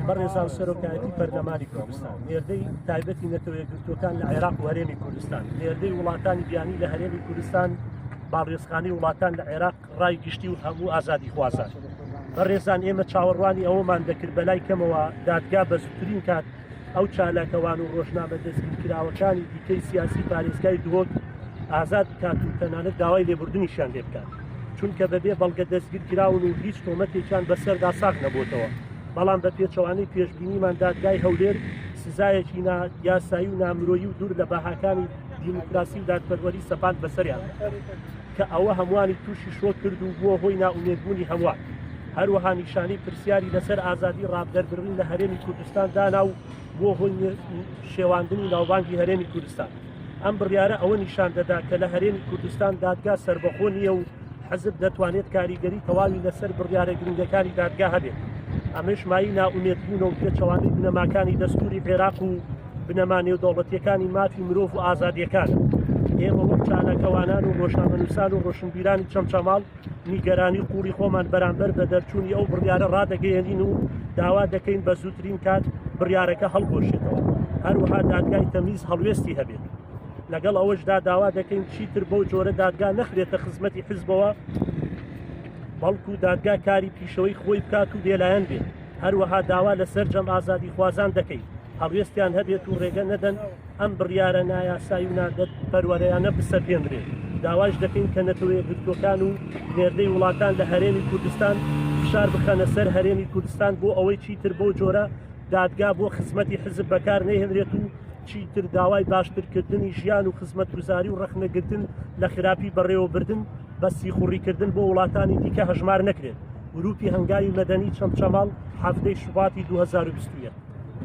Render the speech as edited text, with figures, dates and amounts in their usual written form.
بەڕێزان سەرۆکایەتی پەرلەمانی کوردستان، نێردەی تایبەتی نەتەوەیەکگرتوەکان لە عێراق و هەرێمی کوردستان، نێردەی وڵاتانی بیانی لە هەرێمی کوردستان، باڵێزخانەی وڵاتان لە عێراق ڕای گشتی و هەموو ئازادی خوازان. بەڕێزان ئێمە چاوەڕوانی ئەوەمان دەکرد بەلای کەمەوە دادگا بە زووترین کات ئەو چالاکەوان و ڕۆژنامە دەستگیرکراوەکانی دیکەی سیاسی پارێزگای دهۆک ئازاد بکات و تەنانەت داوای لێبوردنیشیان لێ بکات، چونکە بەبێ بەڵگە دەستگیرکراون و هیچ تۆمەتێکیان بەسەردا ساغ نەبووتەوە. بەڵام بە پێچەوانەی پێشبینیمان دادگای هەولێر سزایەکی یاسایی و نامرۆیی و دوور لە بەهاکانی دیموکراسی و دادپەروەری سەپاند بەسەریان کە ئەوە هەمووانی تووشی شۆ کرد و بووە هۆی ناومێدبوونی هەمووان. هەروەها نیشانەی پرسیاری لەسەر ئازادی ڕابدەربڕین لە هەرێمی کوردستان دانا و بۆ هۆی شێواندنی ناوبانگی هەرێمی کوردستان. ئەم بڕیارە ئەوە نیشان دەدا کە لە هەرێمی کوردستان دادگا سربەخۆ نییە و حەزب دەتوانێت کاریگەری تەواوی لەسەر بڕیارە گرنگەکانی دادگا هەبێت. ئەمەش مای ناومێدبوون و پێچەوانەی بنەماکانی دەستوری عێراق و بنەما نێودەوڵەتیەکانی مافی مرۆڤ و ئازادیەکان. ئێمە وەک چالاکەوانان و ڕۆژنامەنووسان و ڕۆشنبیرانی چەمچەماڵ نیگەرانی قوڵی خۆمان بەرامبەر بە دەرچوونی ئەو بڕیارە ڕادەگەیەنین و داوا دەکەین بە زووترین کات بڕیارەکە هەڵگۆشێتەوە. هەروەها دادگای تەمیز هەڵوێستی هەبێت. لەگەڵ ئەوەشدا داوا دەکەین چیتر بەو جۆرە دادگا نەخرێتە خزمەتی حیزبەوە، بەڵکو دادگا کاری پیشەوەی خۆی بکات و لێلایەن بێت. هەروەها داوا لەسەر جەم ئازادی خوازان دەکەین، هەڵوێستیان هەبێت و ڕێگە نەدەن ئەم بڕیارە نایاسایی و نادەتپەروەرەیانە بسەپێنرێت. داواش دەکەین کە نەتەوەیەکگرتوەکان و نێردەی وڵاتان لە هەرێمی کوردستان فشار بخەنە سەر هەرێمی کوردستان بۆ ئەوەی چیتر بۆ جۆرە دادگا بۆ خزمەتی حزب بەکار نەهێنرێت و چیتر داوای باشترکردنی ژیان و خزمەتگوزاری و ڕەخنەگرتن لە خراپی بەڕێوەبردن بە سیخوڕیکردن بۆ وڵاتانی دیکە هەژمار نەکرێت. گروپی هەنگاوی مەدەنی چەمچەماڵ 7 شوباتی 2021.